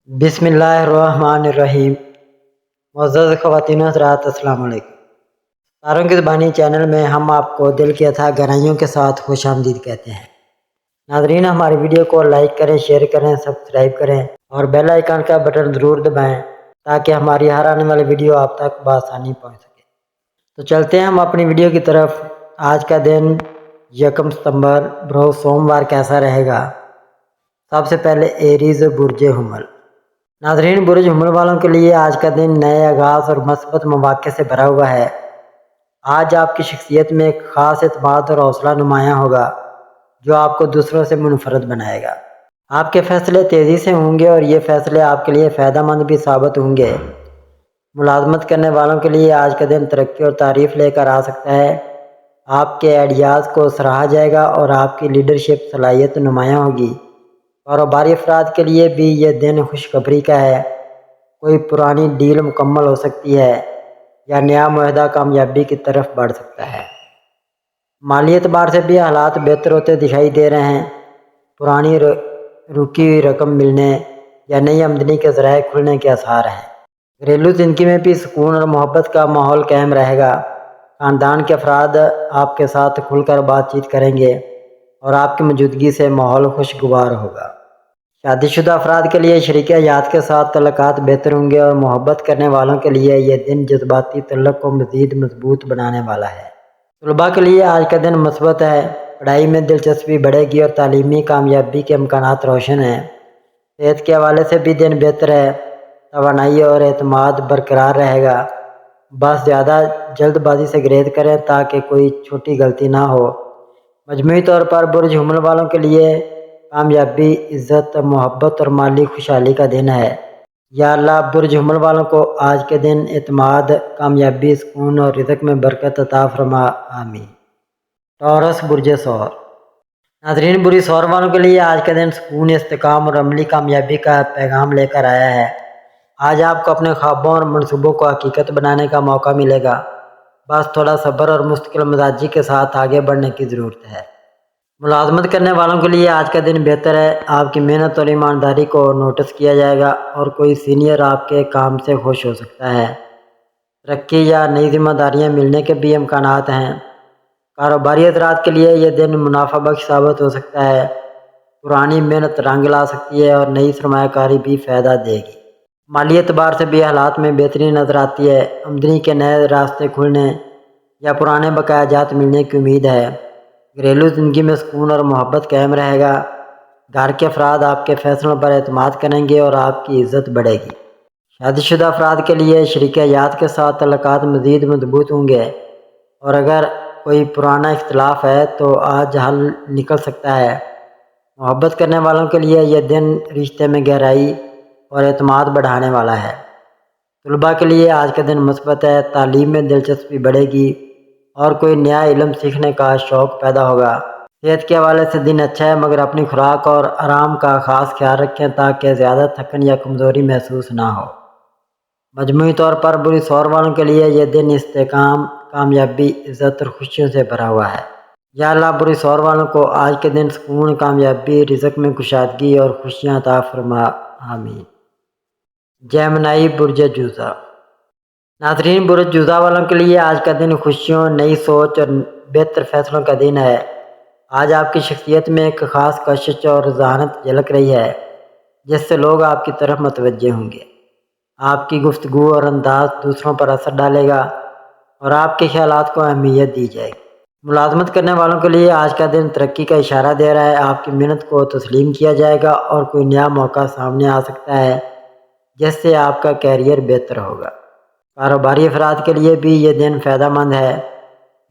بسم اللہ الرحمن الرحیم۔ معزز خواتین و حضرات، السلام علیکم۔ تاروں کی زبانی چینل میں ہم آپ کو دل کی اتھاہ گہرائیوں کے ساتھ خوش آمدید کہتے ہیں۔ ناظرین، ہماری ویڈیو کو لائک کریں، شیئر کریں، سبسکرائب کریں اور بیل آئیکن کا بٹن ضرور دبائیں تاکہ ہماری ہر آنے والی ویڈیو آپ تک بآسانی پہنچ سکے۔ تو چلتے ہیں ہم اپنی ویڈیو کی طرف۔ آج کا دن 1 ستمبر بروز سوموار کیسا رہے گا؟ سب سے پہلے ایریز برج حمل۔ ناظرین، برج حمل والوں کے لیے آج کا دن نئے آغاز اور مثبت مواقع سے بھرا ہوا ہے۔ آج آپ کی شخصیت میں ایک خاص اعتماد اور حوصلہ نمایاں ہوگا جو آپ کو دوسروں سے منفرد بنائے گا۔ آپ کے فیصلے تیزی سے ہوں گے اور یہ فیصلے آپ کے لیے فائدہ مند بھی ثابت ہوں گے۔ ملازمت کرنے والوں کے لیے آج کا دن ترقی اور تعریف لے کر آ سکتا ہے۔ آپ کے آئیڈیاز کو سراہا جائے گا اور آپ کی لیڈرشپ صلاحیت نمایاں ہوگی۔ کاروباری افراد کے لیے بھی یہ دن خوشخبری کا ہے۔ کوئی پرانی ڈیل مکمل ہو سکتی ہے یا نیا معاہدہ کامیابی کی طرف بڑھ سکتا ہے۔ مالی اعتبار سے بھی حالات بہتر ہوتے دکھائی دے رہے ہیں۔ پرانی رکی ہوئی رقم ملنے یا نئی آمدنی کے ذرائع کھلنے کے آثار ہیں۔ گھریلو زندگی میں بھی سکون اور محبت کا ماحول قائم رہے گا۔ خاندان کے افراد آپ کے ساتھ کھل کر بات چیت کریں گے اور آپ کی موجودگی سے ماحول خوشگوار ہوگا۔ شادی شدہ افراد کے لیے شریک حیات کے ساتھ تعلقات بہتر ہوں گے اور محبت کرنے والوں کے لیے یہ دن جذباتی تعلق کو مزید مضبوط بنانے والا ہے۔ طلباء کے لیے آج کا دن مثبت ہے۔ پڑھائی میں دلچسپی بڑھے گی اور تعلیمی کامیابی کے امکانات روشن ہیں۔ صحت کے حوالے سے بھی دن بہتر ہے۔ توانائی اور اعتماد برقرار رہے گا۔ بس زیادہ جلد بازی سے گریز کریں تاکہ کوئی چھوٹی غلطی نہ ہو۔ مجموعی طور پر برج حمل والوں کے لیے کامیابی، عزت، محبت اور مالی خوشحالی کا دن ہے۔ یا اللہ برج حمل والوں کو آج کے دن اعتماد، کامیابی، سکون اور رزق میں برکت عطا فرما، آمین۔ ٹورس برج ثور۔ ناظرین، برج ثور والوں کے لیے آج کا دن سکون، استحکام اور عملی کامیابی کا پیغام لے کر آیا ہے۔ آج آپ کو اپنے خوابوں اور منصوبوں کو حقیقت بنانے کا موقع ملے گا۔ بس تھوڑا صبر اور مستقل مزاجی کے ساتھ آگے بڑھنے کی ضرورت ہے۔ ملازمت کرنے والوں کے لیے آج کا دن بہتر ہے۔ آپ کی محنت اور ایمانداری کو نوٹس کیا جائے گا اور کوئی سینئر آپ کے کام سے خوش ہو سکتا ہے۔ ترقی یا نئی ذمہ داریاں ملنے کے بھی امکانات ہیں۔ کاروباری حضرات کے لیے یہ دن منافع بخش ثابت ہو سکتا ہے۔ پرانی محنت رنگ لا سکتی ہے اور نئی سرمایہ کاری بھی فائدہ دے گی۔ مالی اعتبار سے بھی حالات میں بہتری نظر آتی ہے۔ آمدنی کے نئے راستے کھلنے یا پرانے بقایا جات ملنے کی امید ہے۔ گھریلو زندگی میں سکون اور محبت قائم رہے گا۔ گھر کے افراد آپ کے فیصلوں پر اعتماد کریں گے اور آپ کی عزت بڑھے گی۔ شادی شدہ افراد کے لیے شریک حیات کے ساتھ تعلقات مزید مضبوط ہوں گے اور اگر کوئی پرانا اختلاف ہے تو آج حل نکل سکتا ہے۔ محبت کرنے والوں کے لیے یہ دن رشتے میں گہرائی اور اعتماد بڑھانے والا ہے۔ طلباء کے لیے آج کا دن مثبت ہے۔ تعلیم میں دلچسپی بڑھے گی اور کوئی نیا علم سیکھنے کا شوق پیدا ہوگا۔ صحت کے حوالے سے دن اچھا ہے مگر اپنی خوراک اور آرام کا خاص خیال رکھیں تاکہ زیادہ تھکن یا کمزوری محسوس نہ ہو۔ مجموعی طور پر برج ثور والوں کے لیے یہ دن استحکام، کامیابی، عزت اور خوشیوں سے بھرا ہوا ہے۔ یا اللہ برج ثور والوں کو آج کے دن سکون، کامیابی، رزق میں کشادگی اور خوشیاں عطا فرما، آمین۔ جیمنائی برج جوزا۔ ناظرین، برج جوزا والوں کے لیے آج کا دن خوشیوں، نئی سوچ اور بہتر فیصلوں کا دن ہے۔ آج آپ کی شخصیت میں ایک خاص کشش اور ذہانت جھلک رہی ہے جس سے لوگ آپ کی طرف متوجہ ہوں گے۔ آپ کی گفتگو اور انداز دوسروں پر اثر ڈالے گا اور آپ کے خیالات کو اہمیت دی جائے گی۔ ملازمت کرنے والوں کے لیے آج کا دن ترقی کا اشارہ دے رہا ہے۔ آپ کی محنت کو تسلیم کیا جائے گا اور کوئی نیا موقع سامنے آ سکتا ہے جس سے آپ کا کیریئر بہتر ہوگا۔ کاروباری افراد کے لیے بھی یہ دن فائدہ مند ہے۔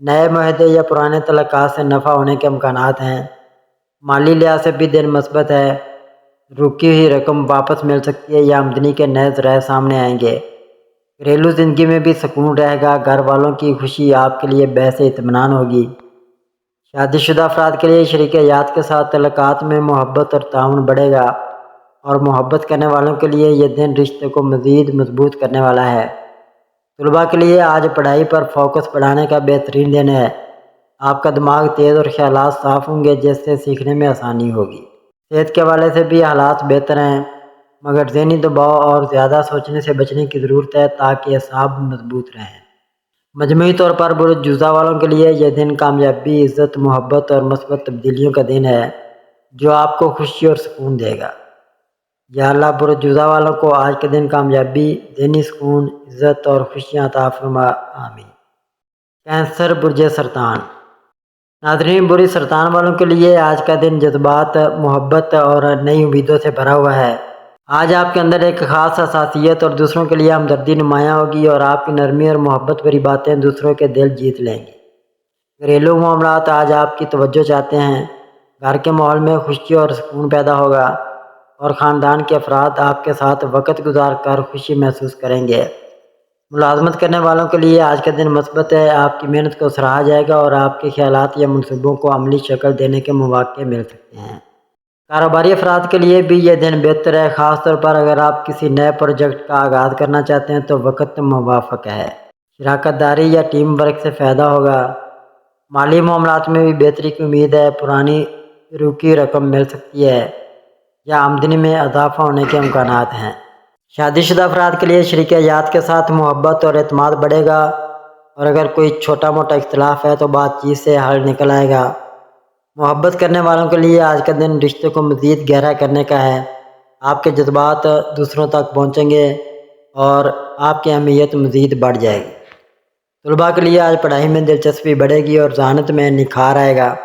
نئے معاہدے یا پرانے تعلقات سے نفع ہونے کے امکانات ہیں۔ مالی لحاظ سے بھی دن مثبت ہے۔ رکی ہوئی رقم واپس مل سکتی ہے یا آمدنی کے نئے ذرائع سامنے آئیں گے۔ گھریلو زندگی میں بھی سکون رہے گا۔ گھر والوں کی خوشی آپ کے لیے باعث اطمینان ہوگی۔ شادی شدہ افراد کے لیے شریک حیات کے ساتھ تعلقات میں محبت اور تعاون بڑھے گا اور محبت کرنے والوں کے لیے یہ دن رشتے کو مزید مضبوط کرنے والا ہے۔ طلباء کے لیے آج پڑھائی پر فوکس بڑھانے کا بہترین دن ہے۔ آپ کا دماغ تیز اور خیالات صاف ہوں گے جس سے سیکھنے میں آسانی ہوگی۔ صحت کے حوالے سے بھی حالات بہتر ہیں۔ مگر ذہنی دباؤ اور زیادہ سوچنے سے بچنے کی ضرورت ہے تاکہ اعصاب مضبوط رہیں۔ مجموعی طور پر برج جوزہ والوں کے لیے یہ دن کامیابی، عزت، محبت اور مثبت تبدیلیوں کا دن ہے جو آپ کو خوشی اور سکون دے گا۔ یا اللہ برج جوزہ والوں کو آج کے دن کامیابی، ذہنی سکون، عزت اور خوشیاں عطا فرما، آمین۔ کینسر برج سرطان۔ ناظرین، برج سرطان والوں کے لیے آج کا دن جذبات، محبت اور نئی امیدوں سے بھرا ہوا ہے۔ آج آپ کے اندر ایک خاص حساسیت اور دوسروں کے لیے ہمدردی نمایاں ہوگی اور آپ کی نرمی اور محبت بھری باتیں دوسروں کے دل جیت لیں گی۔ گھریلو معاملات آج آپ کی توجہ چاہتے ہیں۔ گھر کے ماحول میں خوشی اور سکون پیدا ہوگا اور خاندان کے افراد آپ کے ساتھ وقت گزار کر خوشی محسوس کریں گے۔ ملازمت کرنے والوں کے لیے آج کا دن مثبت ہے۔ آپ کی محنت کو سراہا جائے گا اور آپ کے خیالات یا منصوبوں کو عملی شکل دینے کے مواقع مل سکتے ہیں۔ کاروباری افراد کے لیے بھی یہ دن بہتر ہے، خاص طور پر اگر آپ کسی نئے پروجیکٹ کا آغاز کرنا چاہتے ہیں تو وقت موافق ہے۔ شراکت داری یا ٹیم ورک سے فائدہ ہوگا۔ مالی معاملات میں بھی بہتری کی امید ہے۔ پرانی رکی رقم مل سکتی ہے یا آمدنی میں اضافہ ہونے کے امکانات ہیں۔ شادی شدہ افراد کے لیے شریک حیات کے ساتھ محبت اور اعتماد بڑھے گا اور اگر کوئی چھوٹا موٹا اختلاف ہے تو بات چیت سے حل نکل آئے گا۔ محبت کرنے والوں کے لیے آج کا دن رشتے کو مزید گہرا کرنے کا ہے۔ آپ کے جذبات دوسروں تک پہنچیں گے اور آپ کی اہمیت مزید بڑھ جائے گی۔ طلباء کے لیے آج پڑھائی میں دلچسپی بڑھے گی اور ذہانت میں نکھار آئے گا۔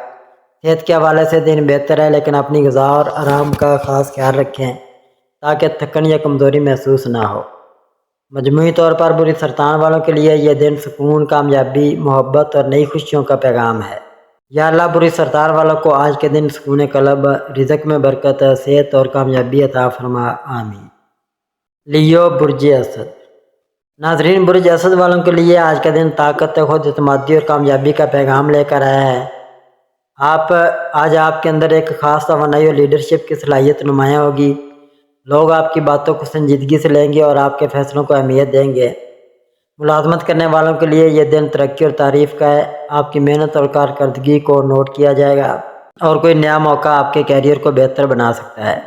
صحت کے حوالے سے دن بہتر ہے، لیکن اپنی غذا اور آرام کا خاص خیال رکھیں تاکہ تھکن یا کمزوری محسوس نہ ہو۔ مجموعی طور پر برج سرطان والوں کے لیے یہ دن سکون، کامیابی، محبت اور نئی خوشیوں کا پیغام ہے۔ یا اللہ برج سرطان والوں کو آج کے دن سکون قلب، رزق میں برکت، صحت اور کامیابی عطا فرما، آمین۔ لیو برج اسد۔ ناظرین، برج اسد والوں کے لیے آج کا دن طاقت، خود اعتمادی اور کامیابی کا پیغام لے کر آیا ہے۔ آج آپ کے اندر ایک خاص توانائی اور لیڈرشپ کی صلاحیت نمایاں ہوگی۔ لوگ آپ کی باتوں کو سنجیدگی سے لیں گے اور آپ کے فیصلوں کو اہمیت دیں گے۔ ملازمت کرنے والوں کے لیے یہ دن ترقی اور تعریف کا ہے۔ آپ کی محنت اور کارکردگی کو نوٹ کیا جائے گا اور کوئی نیا موقع آپ کے کیریئر کو بہتر بنا سکتا ہے۔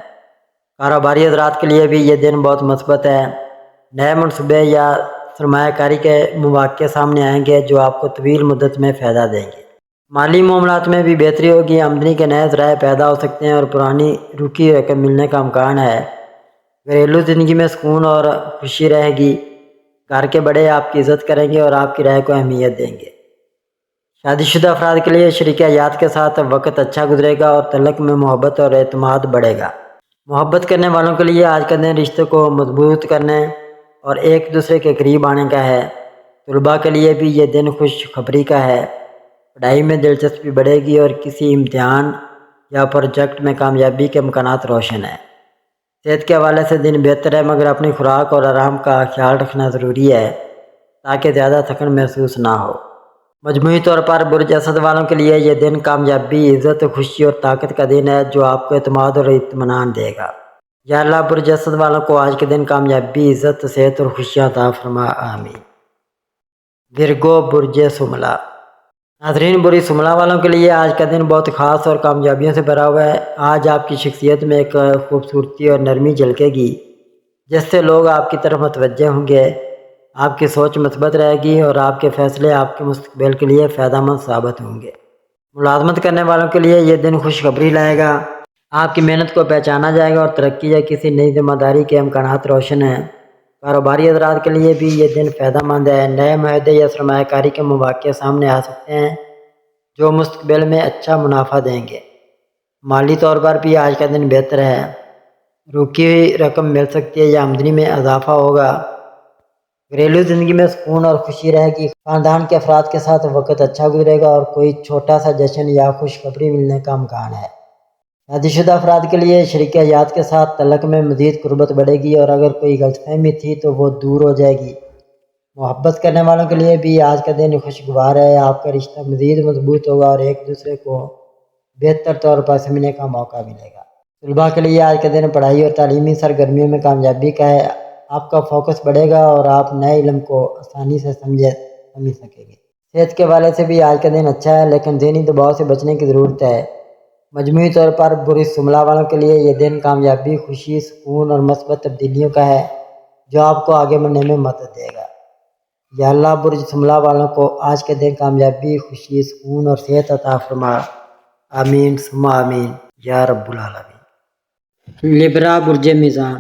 کاروباری حضرات کے لیے بھی یہ دن بہت مثبت ہے۔ نئے منصوبے یا سرمایہ کاری کے مواقع سامنے آئیں گے جو آپ کو طویل مدت میں فائدہ دیں گے۔ مالی معاملات میں بھی بہتری ہوگی۔ آمدنی کے نئے ذرائع پیدا ہو سکتے ہیں اور پرانی رکی رقم ملنے کا امکان ہے۔ گھریلو زندگی میں سکون اور خوشی رہے گی۔ گھر کے بڑے آپ کی عزت کریں گے اور آپ کی رائے کو اہمیت دیں گے۔ شادی شدہ افراد کے لیے شریک حیات کے ساتھ وقت اچھا گزرے گا اور تعلق میں محبت اور اعتماد بڑھے گا۔ محبت کرنے والوں کے لیے آج کا دن رشتے کو مضبوط کرنے اور ایک دوسرے کے قریب آنے کا ہے۔ طلباء کے لیے بھی یہ دن خوشخبری کا ہے۔ پڑھائی میں دلچسپی بڑھے گی اور کسی امتحان یا پروجیکٹ میں کامیابی کے امکانات روشن ہیں۔ صحت کے حوالے سے دن بہتر ہے، مگر اپنی خوراک اور آرام کا خیال رکھنا ضروری ہے تاکہ زیادہ تھکن محسوس نہ ہو۔ مجموعی طور پر برج اسد والوں کے لیے یہ دن کامیابی، عزت، خوشی اور طاقت کا دن ہے جو آپ کو اعتماد اور اطمینان دے گا۔ یا اللہ برج اسد والوں کو آج کے دن کامیابی، عزت، صحت اور خوشیاں عطا فرما، آمین۔ ورگو برج شملہ۔ ناظرین، برج شملہ والوں کے لیے آج کا دن بہت خاص اور کامیابیوں سے بھرا ہوا ہے۔ آج آپ کی شخصیت میں ایک خوبصورتی اور نرمی جھلکے گی جس سے لوگ آپ کی طرف متوجہ ہوں گے۔ آپ کی سوچ مثبت رہے گی اور آپ کے فیصلے آپ کے مستقبل کے لیے فائدہ مند ثابت ہوں گے۔ ملازمت کرنے والوں کے لیے یہ دن خوشخبری لائے گا۔ آپ کی محنت کو پہچانا جائے گا اور ترقی یا کسی نئی ذمہ داری کے امکانات روشن ہیں۔ کاروباری حضرات کے لیے بھی یہ دن فائدہ مند ہے۔ نئے معاہدے یا سرمایہ کاری کے مواقع سامنے آ سکتے ہیں جو مستقبل میں اچھا منافع دیں گے۔ مالی طور پر بھی آج کا دن بہتر ہے۔ رکی ہوئی رقم مل سکتی ہے یا آمدنی میں اضافہ ہوگا۔ گھریلو زندگی میں سکون اور خوشی رہے گی۔ خاندان کے افراد کے ساتھ وقت اچھا گزرے گا اور کوئی چھوٹا سا جشن یا خوشخبری ملنے کا امکان ہے۔ شادی شدہ افراد کے لیے شریک حیات کے ساتھ تعلق میں مزید قربت بڑھے گی اور اگر کوئی غلط فہمی تھی تو وہ دور ہو جائے گی۔ محبت کرنے والوں کے لیے بھی آج کا دن خوشگوار ہے۔ آپ کا رشتہ مزید مضبوط ہوگا اور ایک دوسرے کو بہتر طور پر سمجھنے کا موقع ملے گا۔ طلباء کے لیے آج کا دن پڑھائی اور تعلیمی سرگرمیوں میں کامیابی کا ہے۔ آپ کا فوکس بڑھے گا اور آپ نئے علم کو آسانی سے سمجھ سکیں گے۔ صحت کے حوالے سے بھی آج کا دن اچھا ہے، لیکن ذہنی دباؤ سے بچنے کی ضرورت ہے۔ مجموعی طور پر برج شملہ والوں کے لیے یہ دن کامیابی، خوشی، سکون اور مثبت تبدیلیوں کا ہے جو آپ کو آگے بڑھنے میں مدد دے گا۔ یا اللہ برج شملہ والوں کو آج کے دن کامیابی، خوشی، سکون اور صحت عطا فرما، آمین ثم آمین یا رب العالمین۔ لبرا برج میزان۔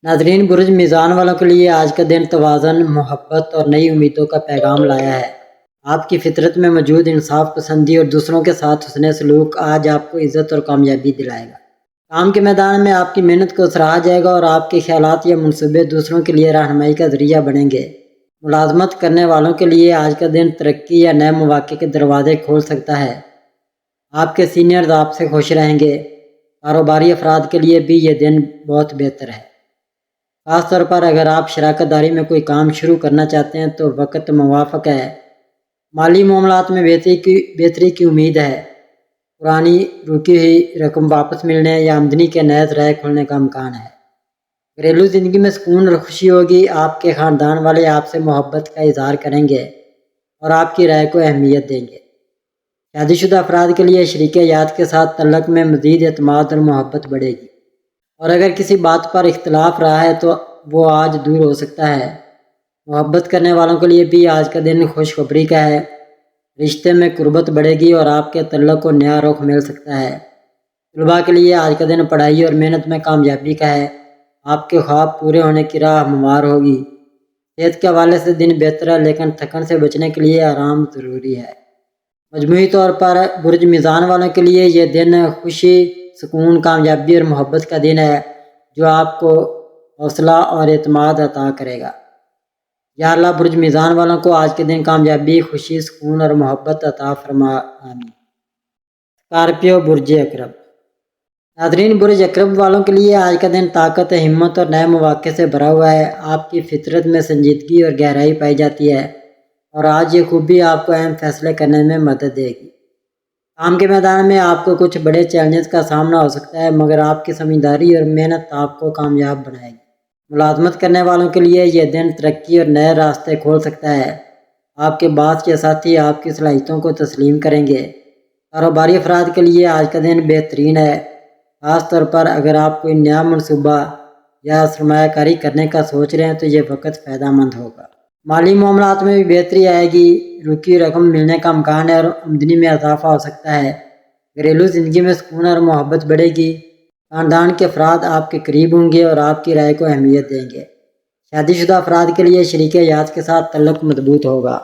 ناظرین، برج میزان والوں کے لیے آج کا دن توازن، محبت اور نئی امیدوں کا پیغام لایا ہے۔ آپ کی فطرت میں موجود انصاف پسندی اور دوسروں کے ساتھ حسن سلوک آج آپ کو عزت اور کامیابی دلائے گا۔ کام کے میدان میں آپ کی محنت کو سراہا جائے گا اور آپ کے خیالات یا منصوبے دوسروں کے لیے رہنمائی کا ذریعہ بنیں گے۔ ملازمت کرنے والوں کے لیے آج کا دن ترقی یا نئے مواقع کے دروازے کھول سکتا ہے۔ آپ کے سینئرز آپ سے خوش رہیں گے۔ کاروباری افراد کے لیے بھی یہ دن بہت بہتر ہے، خاص طور پر اگر آپ شراکت داری میں کوئی کام شروع کرنا چاہتے ہیں تو وقت موافق ہے۔ مالی معاملات میں بہتری کی امید ہے۔ پرانی رکی ہوئی رقم واپس ملنے یا آمدنی کے نئے ذرائع کھلنے کا امکان ہے۔ گھریلو زندگی میں سکون اور خوشی ہوگی۔ آپ کے خاندان والے آپ سے محبت کا اظہار کریں گے اور آپ کی رائے کو اہمیت دیں گے۔ شادی شدہ افراد کے لیے شریک حیات کے ساتھ تعلق میں مزید اعتماد اور محبت بڑھے گی، اور اگر کسی بات پر اختلاف رہا ہے تو وہ آج دور ہو سکتا ہے۔ محبت کرنے والوں کے لیے بھی آج کا دن خوشخبری کا ہے۔ رشتے میں قربت بڑھے گی اور آپ کے تعلق کو نیا رخ مل سکتا ہے۔ طلباء کے لیے آج کا دن پڑھائی اور محنت میں کامیابی کا ہے۔ آپ کے خواب پورے ہونے کی راہ ہموار ہوگی۔ صحت کے حوالے سے دن بہتر ہے، لیکن تھکن سے بچنے کے لیے آرام ضروری ہے۔ مجموعی طور پر برج میزان والوں کے لیے یہ دن خوشی، سکون، کامیابی اور محبت کا دن ہے جو آپ کو حوصلہ اور اعتماد عطا کرے گا۔ یا اللہ برج میزان والوں کو آج کے دن کامیابی، خوشی، سکون اور محبت عطا فرما، آمین۔ اسکارپیو برج عقرب۔ ناظرین، برج عقرب والوں کے لیے آج کا دن طاقت، ہمت اور نئے مواقع سے بھرا ہوا ہے۔ آپ کی فطرت میں سنجیدگی اور گہرائی پائی جاتی ہے اور آج یہ خوبی آپ کو اہم فیصلے کرنے میں مدد دے گی۔ کام کے میدان میں آپ کو کچھ بڑے چیلنجز کا سامنا ہو سکتا ہے، مگر آپ کی سمجھداری اور محنت آپ کو کامیاب بنائے گی۔ ملازمت کرنے والوں کے لیے یہ دن ترقی اور نئے راستے کھول سکتا ہے۔ آپ کے باس یا ساتھی آپ کی صلاحیتوں کو تسلیم کریں گے۔ کاروباری افراد کے لیے آج کا دن بہترین ہے، خاص طور پر اگر آپ کوئی نیا منصوبہ یا سرمایہ کاری کرنے کا سوچ رہے ہیں تو یہ وقت فائدہ مند ہوگا۔ مالی معاملات میں بھی بہتری آئے گی۔ رکی رقم ملنے کا امکان ہے اور آمدنی میں اضافہ ہو سکتا ہے۔ گھریلو زندگی میں سکون اور محبت بڑھے گی۔ خاندان کے افراد آپ کے قریب ہوں گے اور آپ کی رائے کو اہمیت دیں گے۔ شادی شدہ افراد کے لیے شریک حیات کے ساتھ تعلق مضبوط ہوگا،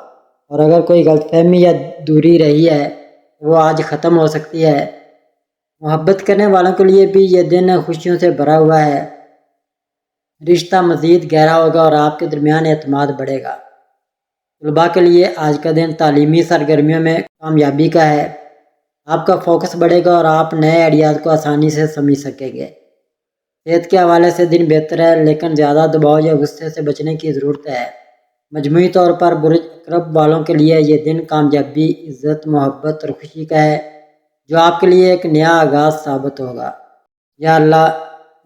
اور اگر کوئی غلط فہمی یا دوری رہی ہے وہ آج ختم ہو سکتی ہے۔ محبت کرنے والوں کے لیے بھی یہ دن خوشیوں سے بھرا ہوا ہے۔ رشتہ مزید گہرا ہوگا اور آپ کے درمیان اعتماد بڑھے گا۔ طلباء کے لیے آج کا دن تعلیمی سرگرمیوں میں کامیابی کا ہے۔ آپ کا فوکس بڑھے گا اور آپ نئے آئیڈیاز کو آسانی سے سمجھ سکیں گے۔ صحت کے حوالے سے دن بہتر ہے، لیکن زیادہ دباؤ یا غصے سے بچنے کی ضرورت ہے۔ مجموعی طور پر برج عقرب والوں کے لیے یہ دن کامیابی، عزت، محبت اور خوشی کا ہے جو آپ کے لیے ایک نیا آغاز ثابت ہوگا۔ یا اللہ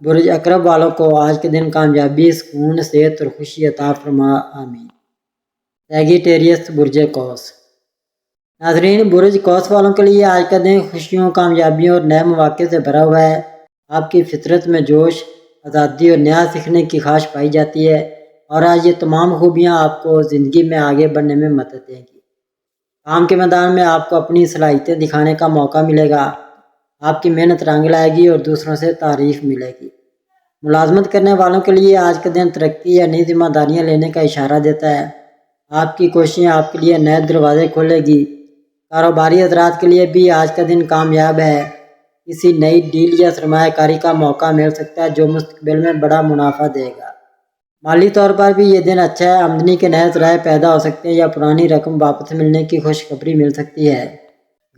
برج عقرب والوں کو آج کے دن کامیابی، سکون، صحت اور خوشی عطا فرما، آمین۔ سیگیٹیریس برج قوس۔ ناظرین، برج قوس والوں کے لیے آج کا دن خوشیوں، کامیابیوں اور نئے مواقع سے بھرا ہوا ہے۔ آپ کی فطرت میں جوش، آزادی اور نیا سیکھنے کی خواہش پائی جاتی ہے، اور آج یہ تمام خوبیاں آپ کو زندگی میں آگے بڑھنے میں مدد دیں گی۔ کام کے میدان میں آپ کو اپنی صلاحیتیں دکھانے کا موقع ملے گا۔ آپ کی محنت رنگ لائے گی اور دوسروں سے تعریف ملے گی۔ ملازمت کرنے والوں کے لیے آج کا دن ترقی یا نئی ذمہ داریاں لینے کا اشارہ دیتا ہے۔ آپ کی کوششیں آپ کے لیے نئے دروازے کھولے گی۔ کاروباری حضرات کے لیے بھی آج کا دن کامیاب ہے۔ کسی نئی ڈیل یا سرمایہ کاری کا موقع مل سکتا ہے جو مستقبل میں بڑا منافع دے گا۔ مالی طور پر بھی یہ دن اچھا ہے۔ آمدنی کے نئے ذرائع پیدا ہو سکتے ہیں یا پرانی رقم واپس ملنے کی خوشخبری مل سکتی ہے۔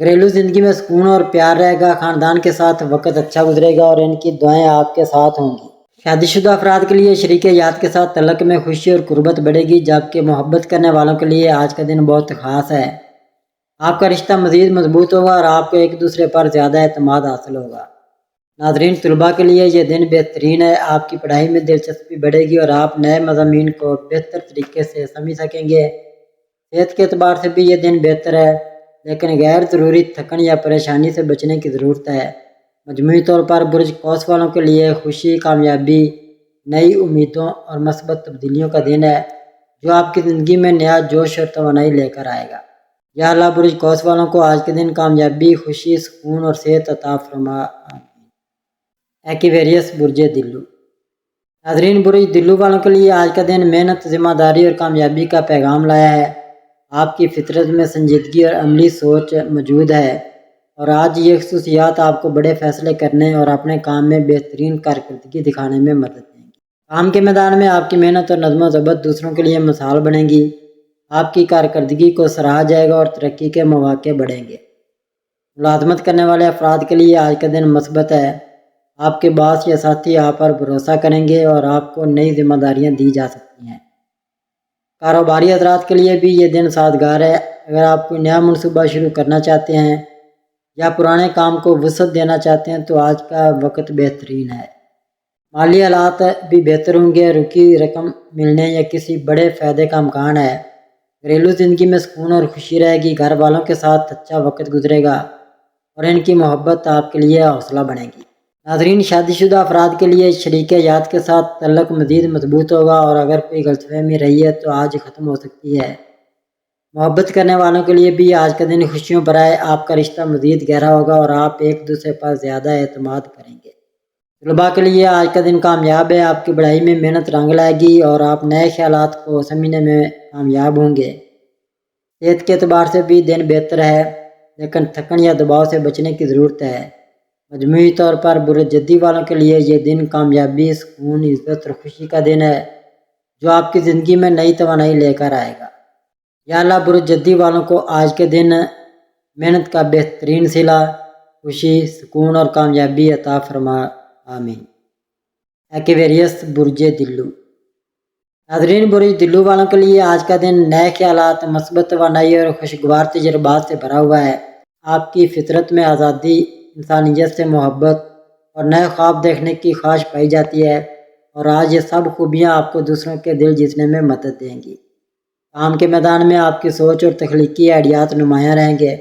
گھریلو زندگی میں سکون اور پیار رہے گا۔ خاندان کے ساتھ وقت اچھا گزرے گا اور ان کی دعائیں آپ کے ساتھ ہوں گی۔ شادی شدہ افراد کے لیے شریک حیات کے ساتھ تعلق میں خوشی اور قربت بڑھے گی، جبکہ محبت کرنے والوں کے لیے آج کا دن بہت خاص ہے۔ آپ کا رشتہ مزید مضبوط ہوگا اور آپ کو ایک دوسرے پر زیادہ اعتماد حاصل ہوگا۔ ناظرین، طلباء کے لیے یہ دن بہترین ہے۔ آپ کی پڑھائی میں دلچسپی بڑھے گی اور آپ نئے مضامین کو بہتر طریقے سے سمجھ سکیں گے۔ صحت کے اعتبار سے بھی یہ دن بہتر ہے۔ لیکن غیر ضروری تھکن یا پریشانی سے بچنے کی ضرورت ہے۔ مجموعی طور پر برج قوس والوں کے لیے خوشی، کامیابی، نئی امیدوں اور مثبت تبدیلیوں کا دن ہے جو آپ کی زندگی میں نیا جوش اور توانائی لے کر آئے گا۔ یا اللہ برج قوس والوں کو آج کے دن کامیابی، خوشی، سکون اور صحت عطا فرما۔ ایکویریس برج دلو۔ ناظرین، برج دلو والوں کے لیے آج کا دن محنت، ذمہ داری اور کامیابی کا پیغام لایا ہے۔ آپ کی فطرت میں سنجیدگی اور عملی سوچ موجود ہے اور آج یہ خصوصیات آپ کو بڑے فیصلے کرنے اور اپنے کام میں بہترین کارکردگی دکھانے میں مدد دیں گی۔ کام کے میدان میں آپ کی محنت اور نظم و ضبط دوسروں کے لیے مثال بنے گی۔ آپ کی کارکردگی کو سراہا جائے گا اور ترقی کے مواقع بڑھیں گے۔ ملازمت کرنے والے افراد کے لیے آج کا دن مثبت ہے۔ آپ کے باس یا ساتھی آپ پر بھروسہ کریں گے اور آپ کو نئی ذمہ داریاں دی جا سکتی ہیں۔ کاروباری حضرات کے لیے بھی یہ دن سازگار ہے۔ اگر آپ کوئی نیا منصوبہ شروع کرنا چاہتے ہیں یا پرانے کام کو وسعت دینا چاہتے ہیں تو آج کا وقت بہترین ہے۔ مالی حالات بھی بہتر ہوں گے، رکی رقم ملنے یا کسی بڑے فائدے کا امکان ہے۔ گھریلو زندگی میں سکون اور خوشی رہے گی، گھر والوں کے ساتھ اچھا وقت گزرے گا اور ان کی محبت آپ کے لیے حوصلہ بنے گی۔ ناظرین، شادی شدہ افراد کے لیے شریک حیات کے ساتھ تعلق مزید مضبوط ہوگا اور اگر کوئی غلط فہمی رہی ہے تو آج ختم ہو سکتی ہے۔ محبت کرنے والوں کے لیے بھی آج کا دن خوشیوں بھرا ہے۔ آپ کا رشتہ مزید گہرا ہوگا اور آپ ایک دوسرے پر زیادہ اعتماد کریں گے۔ طلباء کے لیے آج کا دن کامیاب ہے۔ آپ کی پڑھائی میں محنت رنگ لائے گی اور آپ نئے خیالات کو سمجھنے میں کامیاب ہوں گے۔ صحت کے اعتبار سے بھی دن بہتر ہے لیکن تھکن یا دباؤ سے بچنے کی ضرورت ہے۔ مجموعی طور پر برج جدی والوں کے لیے یہ دن کامیابی، سکون، عزت اور خوشی کا دن ہے جو آپ کی زندگی میں نئی توانائی لے کر آئے گا۔ یا اللہ برج جدی والوں کو آج کے دن محنت کا بہترین صلہ، خوشی، سکون اور کامیابی عطا فرما، آمین۔ ایکویریس برج دلو۔ ناظرین، برج دلو والوں کے لیے آج کا دن نئے خیالات، مثبت توانائی اور خوشگوار تجربات سے بھرا ہوا ہے۔ آپ کی فطرت میں آزادی، انسانیت سے محبت اور نئے خواب دیکھنے کی خواہش پائی جاتی ہے اور آج یہ سب خوبیاں آپ کو دوسروں کے دل جیتنے میں مدد دیں گی۔ کام کے میدان میں آپ کی سوچ اور تخلیقی آئیڈیات نمایاں رہیں گے۔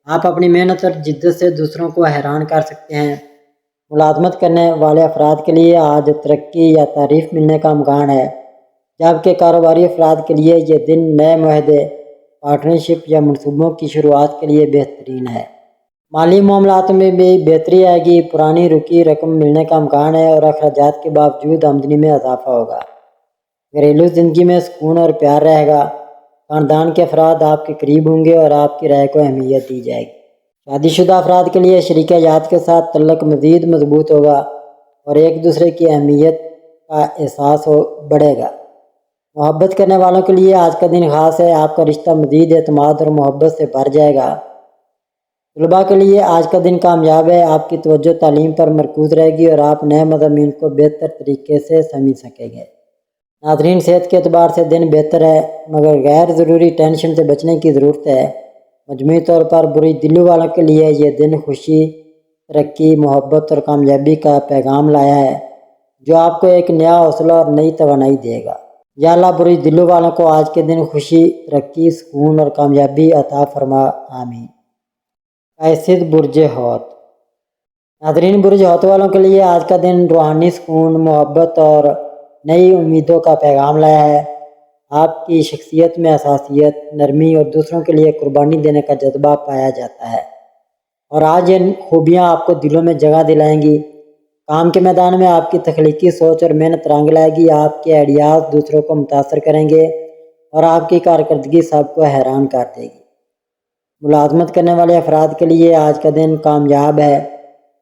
آپ اپنی محنت اور جدت سے دوسروں کو حیران کر سکتے ہیں۔ ملازمت کرنے والے افراد کے لیے آج ترقی یا تعریف ملنے کا امکان ہے، جبکہ کاروباری افراد کے لیے یہ دن نئے معاہدے، پارٹنرشپ یا منصوبوں کی شروعات کے لیے بہترین ہے۔ مالی معاملات میں بھی بہتری آئے گی، پرانی رکی رقم ملنے کا امکان ہے اور اخراجات کے باوجود آمدنی میں اضافہ ہوگا۔ گھریلو زندگی میں سکون اور پیار رہے گا۔ خاندان کے افراد آپ کے قریب ہوں گے اور آپ کی رائے کو اہمیت دی جائے گی۔ شادی شدہ افراد کے لیے شریک حیات کے ساتھ تعلق مزید مضبوط ہوگا اور ایک دوسرے کی اہمیت کا احساس بڑھے گا۔ محبت کرنے والوں کے لیے آج کا دن خاص ہے۔ آپ کا رشتہ مزید اعتماد اور محبت سے بھر جائے گا۔ طلباء کے لیے آج کا دن کامیاب ہے۔ آپ کی توجہ تعلیم پر مرکوز رہے گی اور آپ نئے مضامین کو بہتر طریقے سے سمجھ سکیں گے۔ ناظرین، صحت کے اعتبار سے دن بہتر ہے مگر غیر ضروری ٹینشن سے بچنے کی ضرورت ہے۔ مجموعی طور پر برج دلو والوں کے لیے یہ دن خوشی، ترقی، محبت اور کامیابی کا پیغام لایا ہے جو آپ کو ایک نیا حوصلہ اور نئی توانائی دے گا۔ یا اللہ برج دلو والوں کو آج کے دن خوشی، ترقی، سکون اور کامیابی عطا فرما، آمین۔ قیصد برج حوت۔ ناظرین، برج حوت والوں کے لیے آج کا دن روحانی سکون، محبت اور نئی امیدوں کا پیغام لایا ہے۔ آپ کی شخصیت میں حساسیت، نرمی اور دوسروں کے لیے قربانی دینے کا جذبہ پایا جاتا ہے اور آج یہ خوبیاں آپ کو دلوں میں جگہ دلائیں گی۔ کام کے میدان میں آپ کی تخلیقی سوچ اور محنت رنگ لائے گی۔ آپ کے آئیڈیاز دوسروں کو متاثر کریں گے اور آپ کی کارکردگی سب کو حیران کر دے گی۔ ملازمت کرنے والے افراد کے لیے آج کا دن کامیاب ہے۔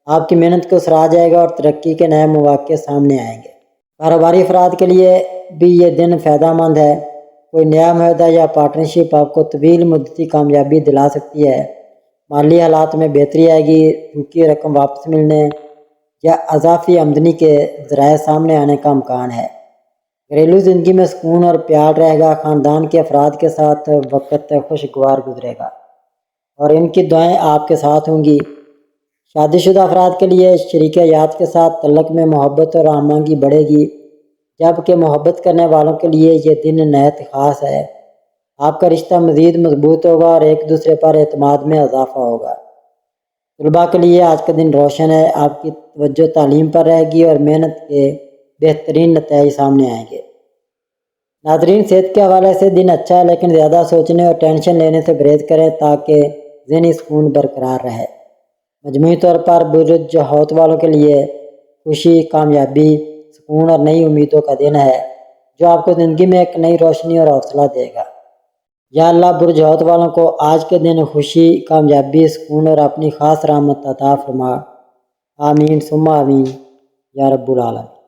آپ کی محنت کو سراہا جائے گا اور ترقی کے نئے مواقع سامنے آئیں گے۔ کاروباری افراد کے لیے بھی یہ دن فائدہ مند ہے۔ کوئی نیا معاہدہ یا پارٹنرشپ آپ کو طویل مدتی کامیابی دلا سکتی ہے۔ مالی حالات میں بہتری آئے گی، رکی رقم واپس ملنے یا اضافی آمدنی کے ذرائع سامنے آنے کا امکان ہے۔ گھریلو زندگی میں سکون اور پیار رہے گا۔ خاندان کے افراد کے ساتھ وقت خوشگوار گزرے گا اور ان کی دعائیں آپ کے ساتھ ہوں گی۔ شادی شدہ افراد کے لیے شریک حیات کے ساتھ تعلق میں محبت اور ہم آہنگی بڑھے گی، جبکہ محبت کرنے والوں کے لیے یہ دن نہایت خاص ہے۔ آپ کا رشتہ مزید مضبوط ہوگا اور ایک دوسرے پر اعتماد میں اضافہ ہوگا۔ طلباء کے لیے آج کا دن روشن ہے، آپ کی توجہ تعلیم پر رہے گی اور محنت کے بہترین نتائج سامنے آئیں گے۔ ناظرین، صحت کے حوالے سے دن اچھا ہے، لیکن زیادہ سوچنے اور ٹینشن لینے سے پرہیز کریں تاکہ ذہنی سکون برقرار رہے۔ مجموعی طور پر برج حوت والوں کے لیے خوشی، کامیابی، سکون اور نئی امیدوں کا دن ہے، جو آپ کو زندگی میں ایک نئی روشنی اور حوصلہ دے گا۔ یا اللہ برج حوت والوں کو آج کے دن خوشی، کامیابی، سکون اور اپنی خاص رحمت عطا فرما۔ آمین ثم آمین یا رب العالمین۔